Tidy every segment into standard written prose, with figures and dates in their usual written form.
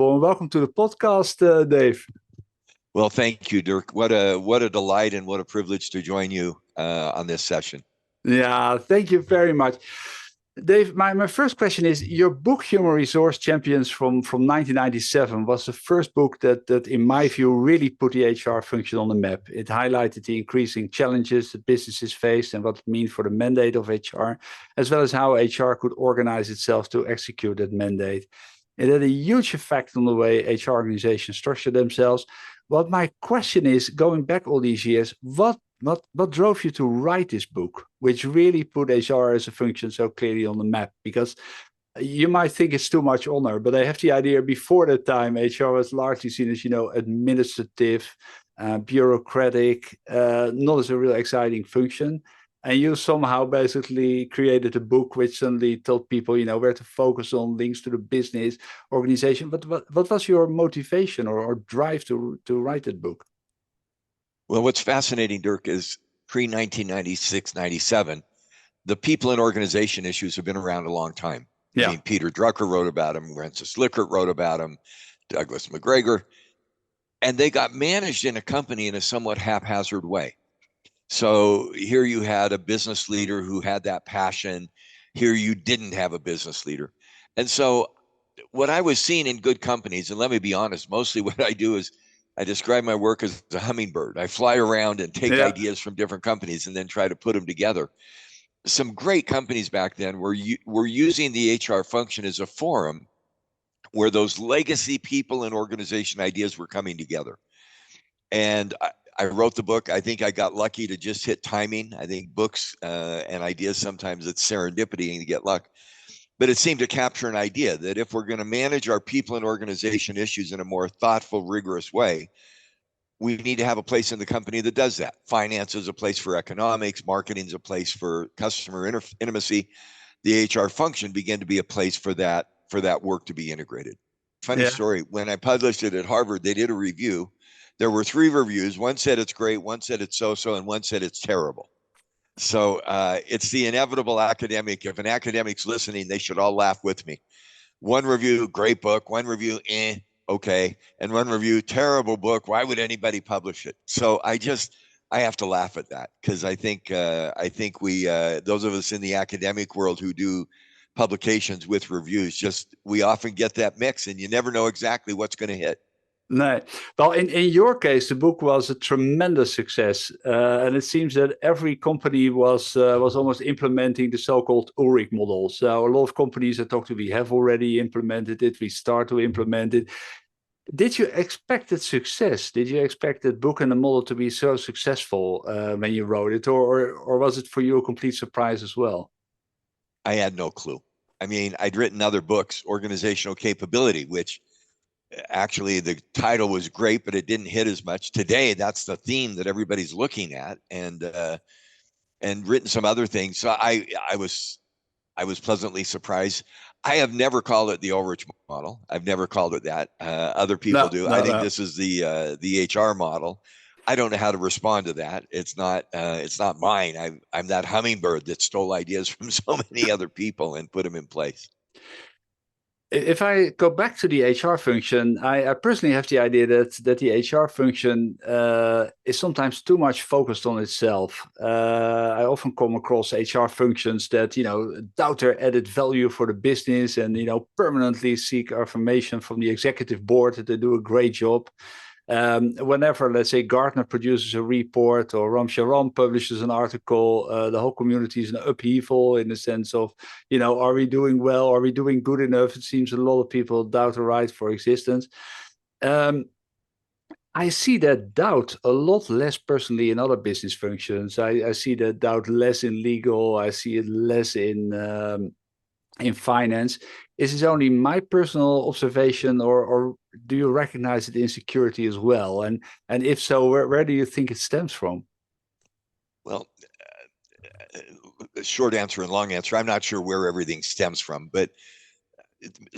Well, welcome to the podcast, Dave. Well, thank you, Dirk. What a delight and what a privilege to join you on this session. Yeah, thank you very much. Dave, my first question is, your book, Human Resource Champions from 1997, was the first book that, in my view, really put the HR function on the map. It highlighted the increasing challenges that businesses face and what it means for the mandate of HR, as well as how HR could organize itself to execute that mandate. It had a huge effect on the way HR organizations structure themselves. But my question is, going back all these years, what drove you to write this book, which really put HR as a function so clearly on the map? Because you might think it's too much honor, but I have the idea before that time, HR was largely seen as, administrative, bureaucratic, not as a real exciting function. And you somehow basically created a book which suddenly told people, where to focus on, links to the business organization. But what was your motivation or drive to write that book? Well, what's fascinating, Dirk, is pre-1996, 97, the people and organization issues have been around a long time. Yeah. I mean, Peter Drucker wrote about them, Rensis Likert wrote about them, Douglas McGregor, and they got managed in a company in a somewhat haphazard way. So here you had a business leader who had that passion. Here you didn't have a business leader. And so what I was seeing in good companies, and let me be honest, mostly what I do is I describe my work as a hummingbird. I fly around and take ideas from different companies and then try to put them together. Some great companies back then were using the HR function as a forum where those legacy people and organization ideas were coming together. And I wrote the book. I think I got lucky to just hit timing. I think books and ideas, sometimes it's serendipity and you get luck. But it seemed to capture an idea that if we're going to manage our people and organization issues in a more thoughtful, rigorous way, we need to have a place in the company that does that. Finance is a place for economics. Marketing is a place for customer intimacy. The HR function began to be a place for that work to be integrated. Funny story. When I published it at Harvard, they did a review. There were 3 reviews. One said it's great, one said it's so-so, and one said it's terrible. So it's the inevitable academic. If an academic's listening, they should all laugh with me. One review, great book. One review, okay. And one review, terrible book. Why would anybody publish it? So I have to laugh at that because I think we, those of us in the academic world who do publications with reviews, we often get that mix and you never know exactly what's going to hit. No. Well, in your case, the book was a tremendous success, and it seems that every company was almost implementing the so-called Ulrich model. So a lot of companies I talked to, we have already implemented it. We start to implement it. Did you expect that success? Did you expect that book and the model to be so successful when you wrote it, or was it for you a complete surprise as well? I had no clue. I mean, I'd written other books, Organizational Capability, which actually the title was great, but it didn't hit as much. Today, that's the theme that everybody's looking at, and written some other things. So I was pleasantly surprised. I have never called it the Ulrich model. I've never called it that. Other people do. I think this is the HR model. I don't know how to respond to that. It's not mine. I'm that hummingbird that stole ideas from so many other people and put them in place. If I go back to the HR function, I personally have the idea that the HR function is sometimes too much focused on itself. I often come across HR functions that doubt their added value for the business and permanently seek affirmation from the executive board that they do a great job. Whenever, let's say, Gartner produces a report or Ram Charan publishes an article, the whole community is in upheaval in the sense of, are we doing well? Are we doing good enough? It seems a lot of people doubt the right for existence. I see that doubt a lot less personally in other business functions. I see that doubt less in legal. I see it less in finance. Is this only my personal observation, or do you recognize the insecurity as well? And if so, where do you think it stems from? Well, short answer and long answer, I'm not sure where everything stems from, but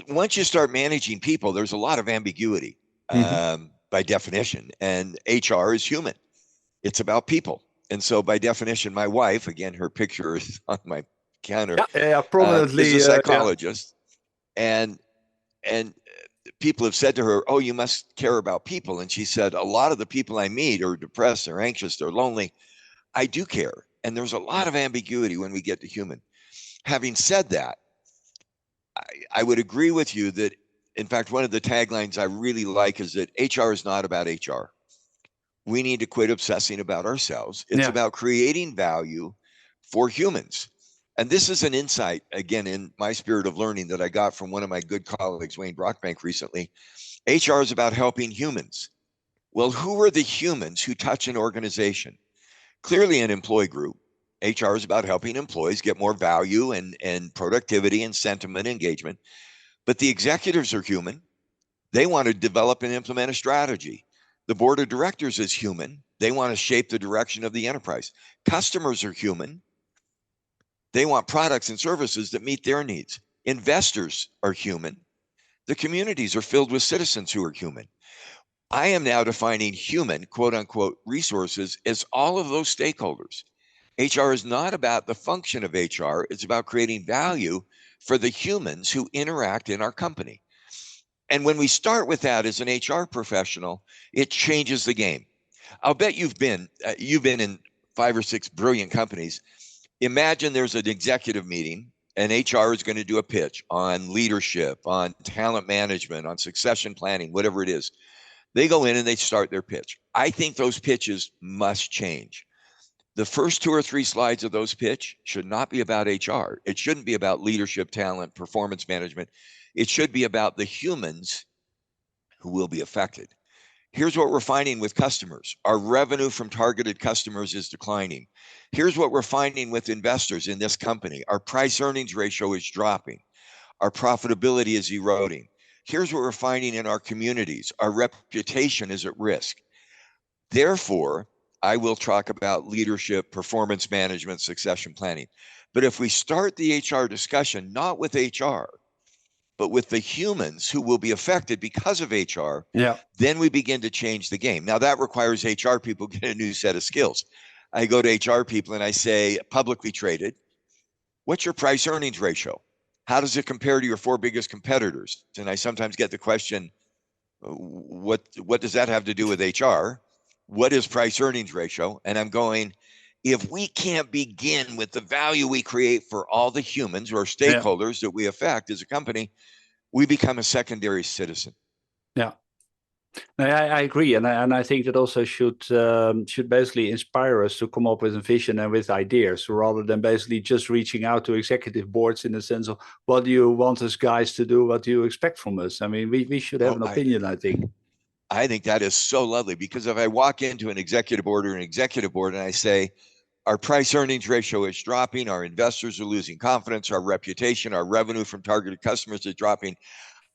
once you start managing people, there's a lot of ambiguity by definition, and HR is human. It's about people. And so by definition, my wife, again, her picture is on my counter, Prominently, is a psychologist. And people have said to her, oh, you must care about people. And she said, a lot of the people I meet are depressed, they're anxious, they're lonely. I do care. And there's a lot of ambiguity when we get to human. Having said that, I would agree with you that, in fact, one of the taglines I really like is that HR is not about HR. We need to quit obsessing about ourselves. It's about creating value for humans. And this is an insight, again, in my spirit of learning that I got from one of my good colleagues, Wayne Brockbank, recently. HR is about helping humans. Well, who are the humans who touch an organization? Clearly an employee group. HR is about helping employees get more value and productivity and sentiment engagement. But the executives are human. They want to develop and implement a strategy. The board of directors is human. They want to shape the direction of the enterprise. Customers are human. They want products and services that meet their needs. Investors are human. The communities are filled with citizens who are human. I am now defining human, quote unquote, resources as all of those stakeholders. HR is not about the function of HR. It's about creating value for the humans who interact in our company. And when we start with that as an HR professional, it changes the game. I'll bet you've been in 5 or 6 brilliant companies. Imagine there's an executive meeting and HR is going to do a pitch on leadership, on talent management, on succession planning, whatever it is. They go in and they start their pitch. I think those pitches must change. The first 2 or 3 slides of those pitch should not be about HR. It shouldn't be about leadership, talent, performance management. It should be about the humans who will be affected. Here's what we're finding with customers. Our revenue from targeted customers is declining. Here's what we're finding with investors in this company. Our price earnings ratio is dropping. Our profitability is eroding. Here's what we're finding in our communities. Our reputation is at risk. Therefore, I will talk about leadership, performance management, succession planning. But if we start the HR discussion, not with HR, but with the humans who will be affected because of HR, then we begin to change the game. Now, that requires HR people get a new set of skills. I go to HR people and I say, publicly traded, what's your price earnings ratio? How does it compare to your 4 biggest competitors? And I sometimes get the question, what does that have to do with HR? What is price earnings ratio? And I'm going, if we can't begin with the value we create for all the humans or stakeholders that we affect as a company, we become a secondary citizen. Yeah. I agree, and I think that also should basically inspire us to come up with a vision and with ideas, rather than basically just reaching out to executive boards in the sense of, what do you want us guys to do? What do you expect from us? I mean, we should have an opinion, I think. I think that is so lovely, because if I walk into an executive board and I say, our price earnings ratio is dropping, our investors are losing confidence, our reputation, our revenue from targeted customers is dropping,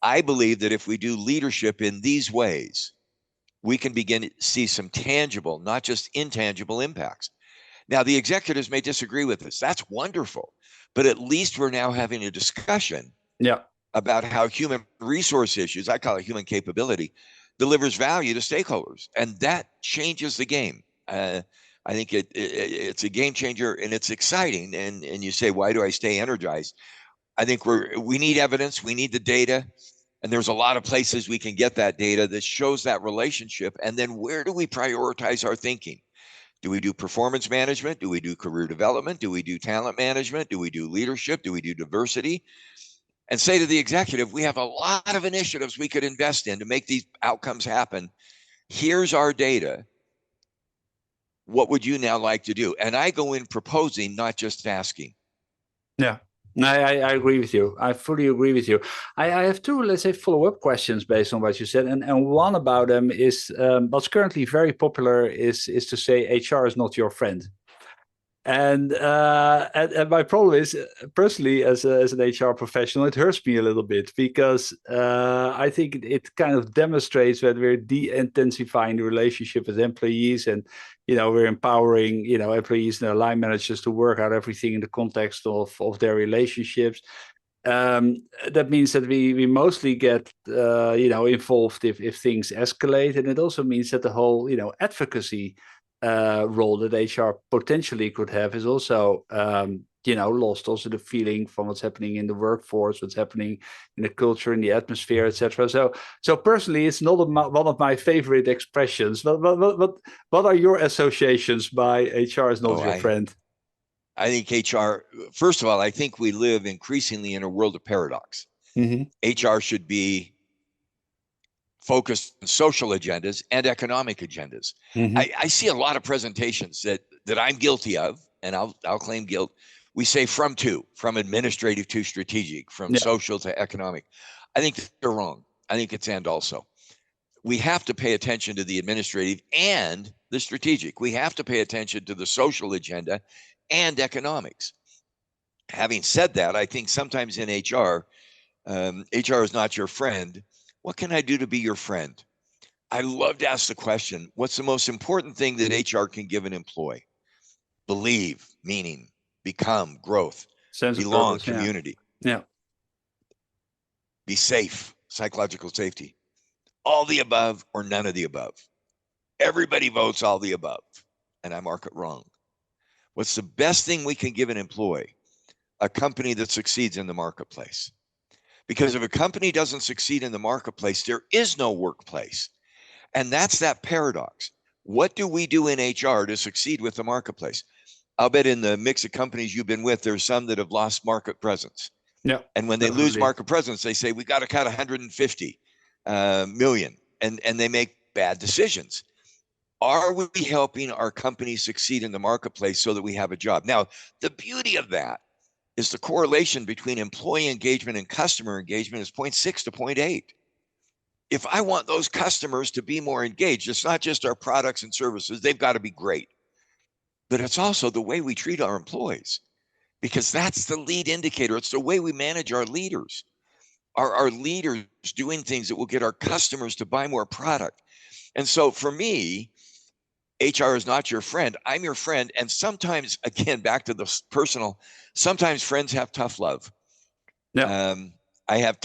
I believe that if we do leadership in these ways, we can begin to see some tangible, not just intangible impacts. Now, the executives may disagree with this. That's wonderful. But at least we're now having a discussion about how human resource issues, I call it human capability, delivers value to stakeholders. And that changes the game. I think it's a game changer, and it's exciting. And you say, why do I stay energized? I think we need evidence. We need the data. And there's a lot of places we can get that data that shows that relationship. And then where do we prioritize our thinking? Do we do performance management? Do we do career development? Do we do talent management? Do we do leadership? Do we do diversity? And say to the executive, we have a lot of initiatives we could invest in to make these outcomes happen. Here's our data. What would you now like to do? And I go in proposing, not just asking. Yeah. I agree with you. I fully agree with you. I have 2, let's say, follow-up questions based on what you said. And one about them is, what's currently very popular is to say HR is not your friend. And my problem is, personally, as an HR professional, it hurts me a little bit, because I think it kind of demonstrates that we're de-intensifying the relationship with employees, and we're empowering employees and their line managers to work out everything in the context of their relationships. That means that we mostly get involved if things escalate, and it also means that the whole advocacy role that HR potentially could have is also lost also the feeling from what's happening in the workforce, what's happening in the culture, in the atmosphere, etc. So personally, it's not one of my favorite expressions. What are your associations by HR is not your friend? I think HR, first of all, I think we live increasingly in a world of paradox. HR should be focused on social agendas and economic agendas. I see a lot of presentations that I'm guilty of, and I'll claim guilt. We say from administrative to strategic, from social to economic. I think they're wrong. I think it's and also. We have to pay attention to the administrative and the strategic. We have to pay attention to the social agenda and economics. Having said that, I think sometimes in HR, HR is not your friend. What can I do to be your friend? I love to ask the question, what's the most important thing that HR can give an employee? Believe, meaning, become, growth, sense belong, of purpose, community. Yeah. Be safe, psychological safety. All the above or none of the above. Everybody votes all the above, and I mark it wrong. What's the best thing we can give an employee? A company that succeeds in the marketplace. Because if a company doesn't succeed in the marketplace, there is no workplace. And that's that paradox. What do we do in HR to succeed with the marketplace? I'll bet in the mix of companies you've been with, there's some that have lost market presence. Yeah. And when they lose market presence, they say, we got to cut 150 million, and they make bad decisions. Are we helping our companies succeed in the marketplace so that we have a job? Now, the beauty of that is the correlation between employee engagement and customer engagement is 0.6 to 0.8. If I want those customers to be more engaged, it's not just our products and services, they've got to be great, but it's also the way we treat our employees, because that's the lead indicator. It's the way we manage our leaders. Are our leaders doing things that will get our customers to buy more product? And so for me, HR is not your friend. I'm your friend. And sometimes, again, back to the personal, sometimes friends have tough love. Yeah. I have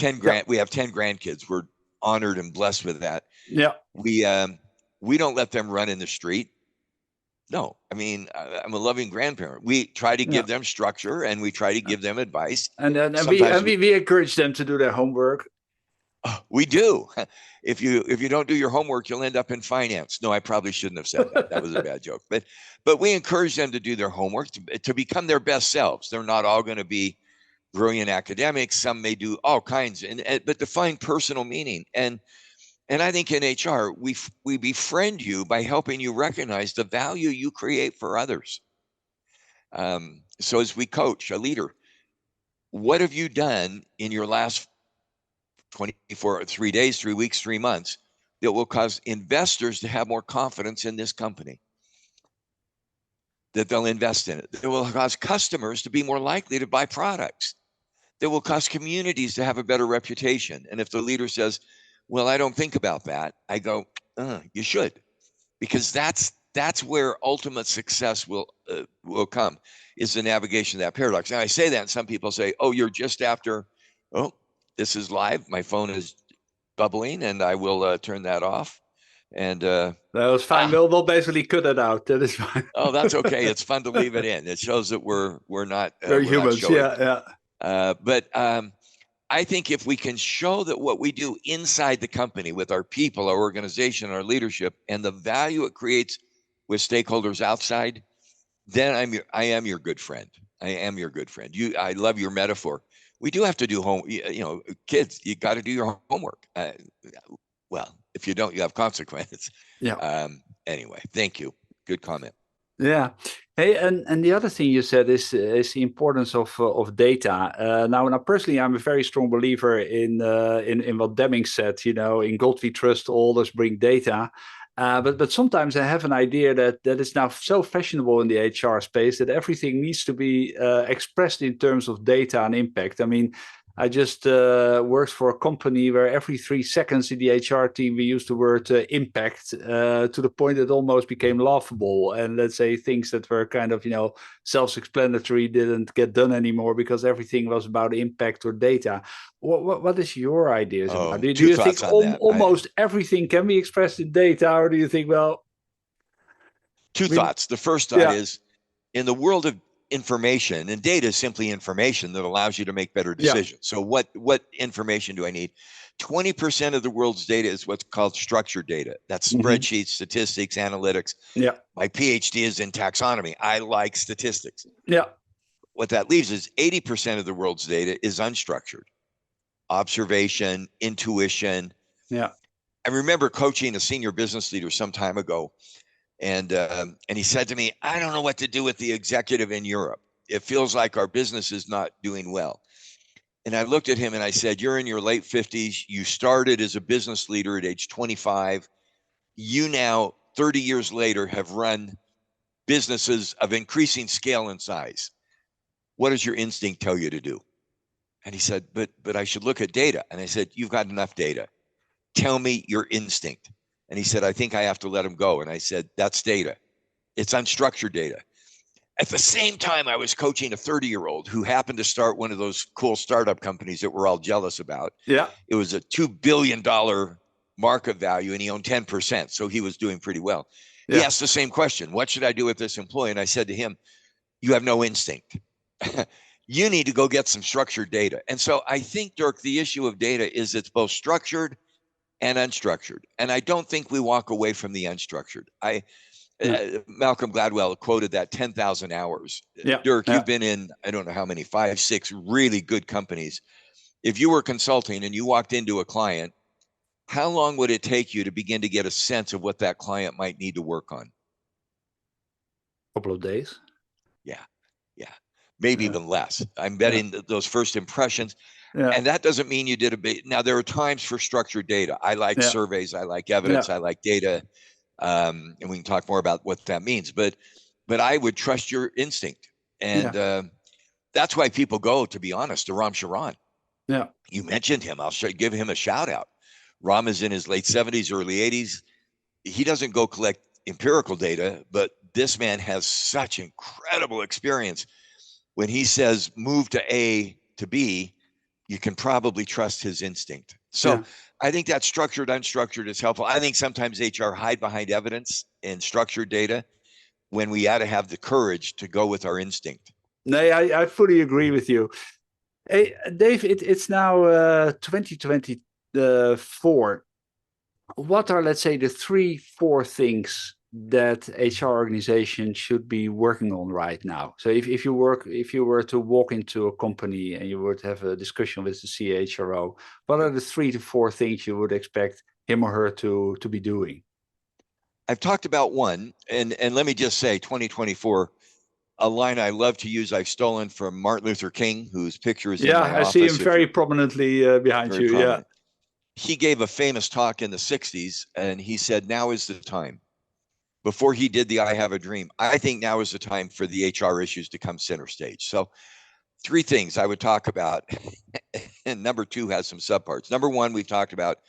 we have 10 grandkids. We're honored and blessed with that. Yeah. We don't let them run in the street. No, I mean, I'm a loving grandparent. We try to give them structure, and we try to give them advice. And we encourage them to do their homework. We do. If you don't do your homework, you'll end up in finance. No, I probably shouldn't have said that. That was a bad joke. But we encourage them to do their homework, to become their best selves. They're not all going to be brilliant academics. Some may do all kinds, but to find personal meaning. And I think in HR, we befriend you by helping you recognize the value you create for others. So as we coach a leader, what have you done in your last 3 days, 3 weeks, 3 months that will cause investors to have more confidence in this company, that they'll invest in it, that will cause customers to be more likely to buy products, that will cause communities to have a better reputation? And if the leader says, well, I don't think about that, I go, you should, because that's where ultimate success will come, is the navigation of that paradox. Now I say that, and some people say, oh, you're just after, this is live. My phone is bubbling, and I will turn that off. And that was fine. We'll basically cut it out. That is fine. Oh, that's okay. It's fun to leave it in. It shows that we're not we're humans. But I think if we can show that what we do inside the company with our people, our organization, our leadership, and the value it creates with stakeholders outside, then I am your good friend. I am your good friend. I love your metaphor. We do have to do kids, you got to do your homework. Well, if you don't, you have consequences. Yeah. Anyway, thank you. Good comment. Yeah. Hey, and the other thing you said is the importance of data. Now, personally, I'm a very strong believer in what Deming said. In God we trust, all others bring data. But sometimes I have an idea that it's now so fashionable in the HR space that everything needs to be expressed in terms of data and impact. I mean, I just worked for a company where every 3 seconds in the HR team we used the word impact to the point that it almost became laughable. And let's say things that were kind of self-explanatory didn't get done anymore because everything was about impact or data. What is your ideas about? Do you think almost everything can be expressed in data, or do you think, well? Two thoughts. The first thought is, in the world of information, and data is simply information that allows you to make better decisions. So what information do I need? 20% of the world's data is what's called structured data. That's spreadsheets, statistics, analytics. Yeah. My PhD is in taxonomy. I like statistics. Yeah. What that leaves is 80% of the world's data is unstructured. Observation, intuition. Yeah. I remember coaching a senior business leader some time ago, and he said to me, "I don't know what to do with the executive in Europe. It feels like our business is not doing well." And I looked at him and I said, "You're in your late 50s. You started as a business leader at age 25. You now, 30 years later, have run businesses of increasing scale and size. What does your instinct tell you to do?" And he said, but I should look at data. And I said, "You've got enough data. Tell me your instinct." And he said, "I think I have to let him go." And I said, "That's data. It's unstructured data." At the same time, I was coaching a 30-year-old who happened to start one of those cool startup companies that we're all jealous about. Yeah. It was a $2 billion market value, and he owned 10%. So he was doing pretty well. Yeah. He asked the same question: "What should I do with this employee?" And I said to him, "You have no instinct. You need to go get some structured data." And so I think, Dirk, the issue of data is it's both structured and unstructured. And I don't think we walk away from the unstructured. Malcolm Gladwell quoted that 10,000 hours. Yeah. Dirk, you've been in, I don't know how many, 5, 6 really good companies. If you were consulting and you walked into a client, how long would it take you to begin to get a sense of what that client might need to work on? A couple of days. Yeah. Maybe even less. I'm betting those first impressions. And that doesn't mean you did a bit. Now, there are times for structured data. I like surveys. I like evidence. I like data. And we can talk more about what that means. But I would trust your instinct. And that's why people go, to be honest, to Ram Charan. Yeah. You mentioned him. I'll give him a shout out. Ram is in his late 70s, early 80s. He doesn't go collect empirical data, but this man has such incredible experience. When he says move to A to B, you can probably trust his instinct. So I think that structured, unstructured is helpful. I think sometimes HR hide behind evidence and structured data when we ought to have the courage to go with our instinct. No, I fully agree with you. Hey, Dave, it's now 2024. What are, let's say, the 3-4 things that HR organizations should be working on right now? So if you were to walk into a company and you were to have a discussion with the CHRO, what are the 3 to 4 things you would expect him or her to be doing? I've talked about one, and let me just say, 2024, a line I love to use, I've stolen from Martin Luther King, whose picture is in my office. I see him very prominently behind you. Prominent. He gave a famous talk in the 60s, and he said, "Now is the time." Before he did the I Have a Dream, I think now is the time for the HR issues to come center stage. So 3 things I would talk about, and number 2 has some subparts. Number 1, we've talked about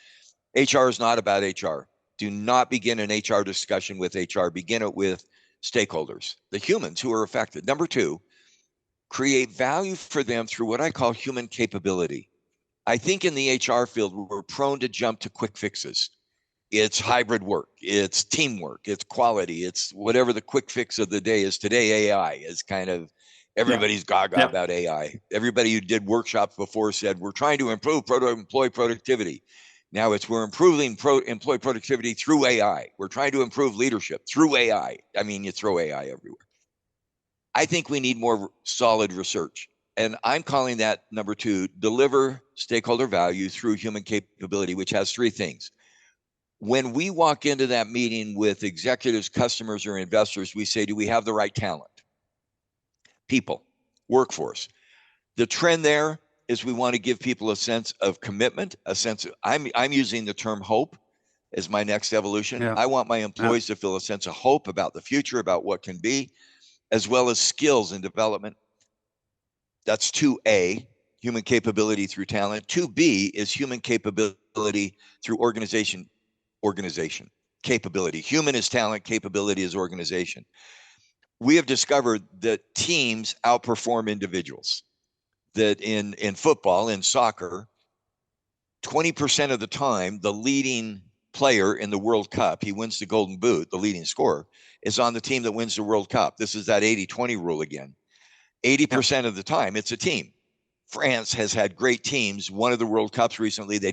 HR is not about HR. Do not begin an HR discussion with HR. Begin it with stakeholders, the humans who are affected. Number 2, create value for them through what I call human capability. I think in the HR field, we're prone to jump to quick fixes. It's hybrid work, it's teamwork, it's quality, it's whatever the quick fix of the day is. Today, AI is kind of, everybody's gaga about AI. Everybody who did workshops before said, we're trying to improve employee productivity. Now it's, we're improving employee productivity through AI. We're trying to improve leadership through AI. I mean, you throw AI everywhere. I think we need more solid research. And I'm calling that, number 2, deliver stakeholder value through human capability, which has 3 things. When we walk into that meeting with executives, customers, or investors, we say, do we have the right talent? People, workforce. The trend there is we want to give people a sense of commitment, a sense of, I'm using the term hope as my next evolution. I want my employees to feel a sense of hope about the future, about what can be, as well as skills and development. That's 2A, human capability through talent. 2B is human capability through organization capability. Human is talent, capability is organization. We have discovered that teams outperform individuals. That in football, in soccer, 20% of the time, the leading player in the World Cup, he wins the Golden Boot, the leading scorer, is on the team that wins the World Cup. This is that 80-20 rule again. 80% of the time, it's a team. France has had great teams. One of the World Cups recently, they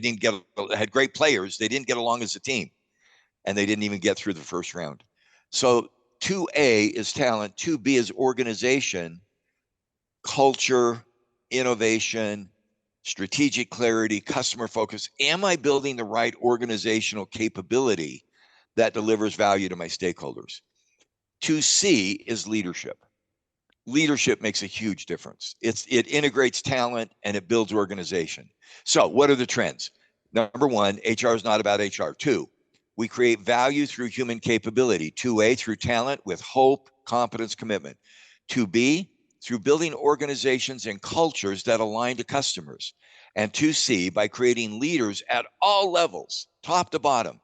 had great players. They didn't get along as a team, and they didn't even get through the first round. So 2A is talent, 2B is organization, culture, innovation, strategic clarity, customer focus. Am I building the right organizational capability that delivers value to my stakeholders? 2C is leadership. Leadership makes a huge difference. It integrates talent and it builds organization. So what are the trends? Number one, HR is not about HR. 2, we create value through human capability. 2A, through talent with hope, competence, commitment. 2B, through building organizations and cultures that align to customers. And 2C, by creating leaders at all levels, top to bottom,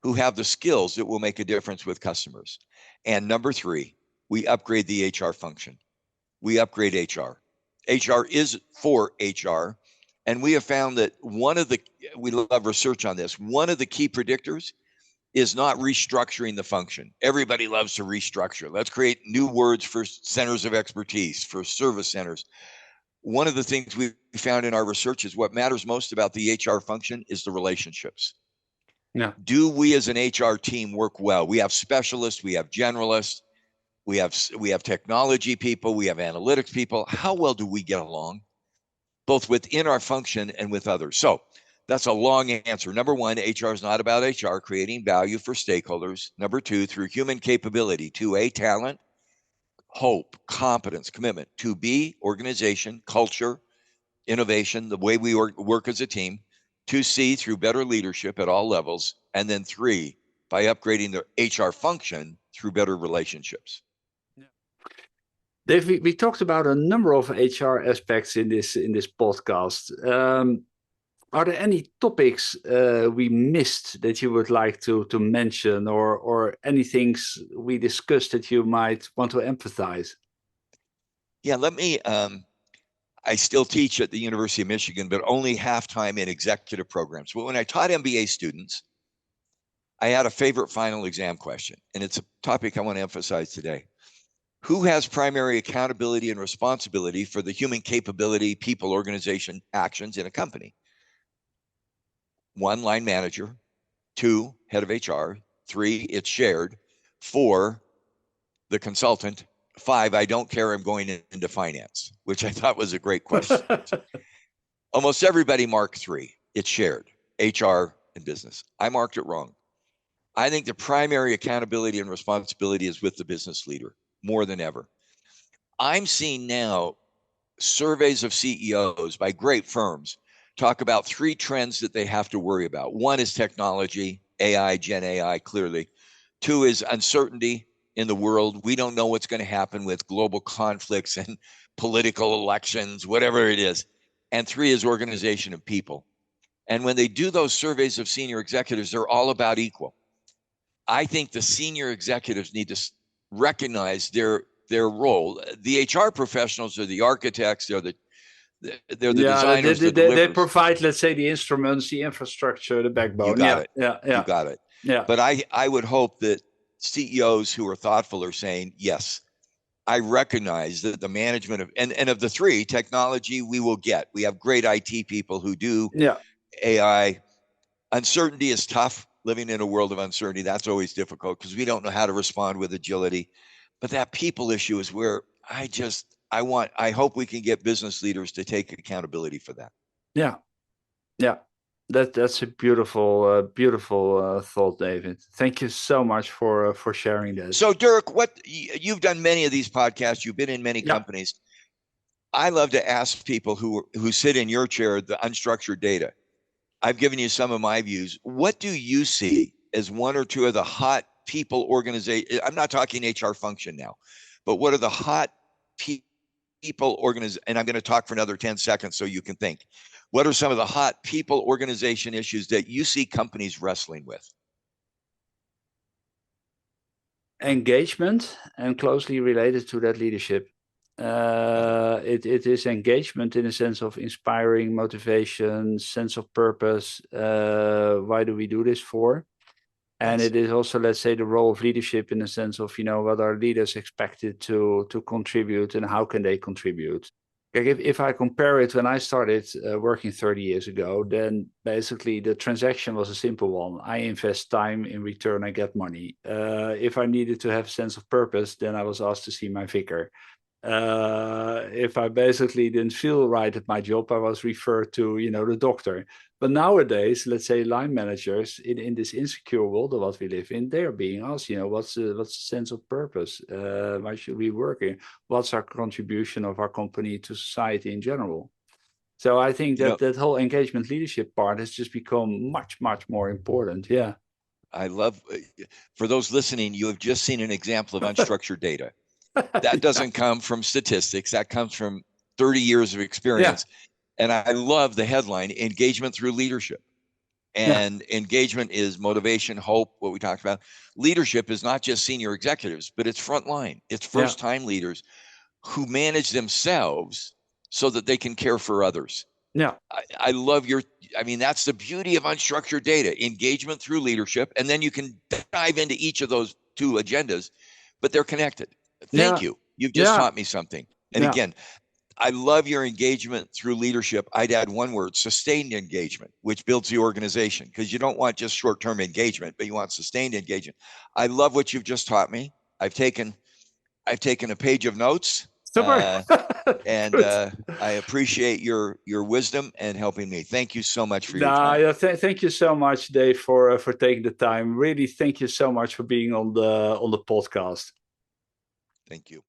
who have the skills that will make a difference with customers. And number 3, we upgrade the HR function. We upgrade HR. HR is for HR. And we have found that we love research on this, one of the key predictors is not restructuring the function. Everybody loves to restructure. Let's create new words for centers of expertise, for service centers. One of the things we found in our research is what matters most about the HR function is the relationships. Yeah. Do we as an HR team work well? We have specialists, we have generalists, we have technology people, we have analytics people. How well do we get along, both within our function and with others? So that's a long answer. Number one, HR is not about HR, creating value for stakeholders. Number 2, through human capability. 2A, talent, hope, competence, commitment. 2B, organization, culture, innovation, the way we work as a team. 2C, through better leadership at all levels. And then 3, by upgrading the HR function through better relationships. Dave, we talked about a number of HR aspects in this podcast. Are there any topics we missed that you would like to mention, or any things we discussed that you might want to emphasize? Yeah, let me. I still teach at the University of Michigan, but only half-time in executive programs. But when I taught MBA students, I had a favorite final exam question, and it's a topic I want to emphasize today. Who has primary accountability and responsibility for the human capability, people, organization actions in a company? 1, line manager. 2, head of HR. 3, it's shared. 4, the consultant. 5, I don't care, I'm going into finance, which I thought was a great question. Almost everybody marked 3. It's shared, HR and business. I marked it wrong. I think the primary accountability and responsibility is with the business leader more than ever. I'm seeing now surveys of CEOs by great firms talk about 3 trends that they have to worry about. 1 is technology, AI, Gen AI, clearly. 2 is uncertainty in the world. We don't know what's going to happen with global conflicts and political elections, whatever it is. And 3 is organization of people. And when they do those surveys of senior executives, they're all about equal. I think the senior executives need to recognize their role. The HR professionals are the architects, they're the designers, the deliverers. They provide, let's say, the instruments, the infrastructure, the backbone. You got it. Yeah. You got it. Yeah. But I would hope that CEOs who are thoughtful are saying, yes, I recognize that the management of, and of the 3, technology we will get. We have great IT people who do AI. Uncertainty is tough. Living in a world of uncertainty, that's always difficult because we don't know how to respond with agility. But that people issue is where I hope we can get business leaders to take accountability for that. Yeah. That's a beautiful thought, David. Thank you so much for sharing that. So, Dirk, you've done many of these podcasts. You've been in many companies. I love to ask people who sit in your chair the unstructured data. I've given you some of my views. What do you see as 1 or 2 of the hot people organization? I'm not talking HR function now, but what are the hot people organization? And I'm going to talk for another 10 seconds so you can think. What are some of the hot people organization issues that you see companies wrestling with? Engagement, and closely related to that, leadership. It is engagement in a sense of inspiring, motivation, sense of purpose. Why do we do this for? And Yes. it is also, let's say, the role of leadership in the sense of, what are leaders expected to contribute and how can they contribute? Like if I compare it when I started working 30 years ago, then basically the transaction was a simple one. I invest time, in return I get money. If I needed to have a sense of purpose, then I was asked to see my vicar. If I basically didn't feel right at my job, I was referred to, the doctor. But nowadays, let's say line managers in this insecure world of what we live in, they are being asked, what's the sense of purpose? Why should we work in? What's our contribution of our company to society in general? So I think You know, that whole engagement leadership part has just become much, much more important. Yeah. I love, for those listening, you have just seen an example of unstructured data. That doesn't come from statistics. That comes from 30 years of experience. Yeah. And I love the headline, engagement through leadership. And engagement is motivation, hope, what we talked about. Leadership is not just senior executives, but it's frontline. It's first-time leaders who manage themselves so that they can care for others. Yeah. I love that's the beauty of unstructured data, engagement through leadership. And then you can dive into each of those two agendas, but they're connected. Thank you. You've just taught me something. And again, I love your engagement through leadership. I'd add one word, sustained engagement, which builds the organization, because you don't want just short-term engagement, but you want sustained engagement. I love what you've just taught me. I've taken a page of notes. Super. And I appreciate your wisdom and helping me. Thank you so much for your time. Yeah, thank you so much, Dave, for taking the time. Really, thank you so much for being on the podcast. Thank you.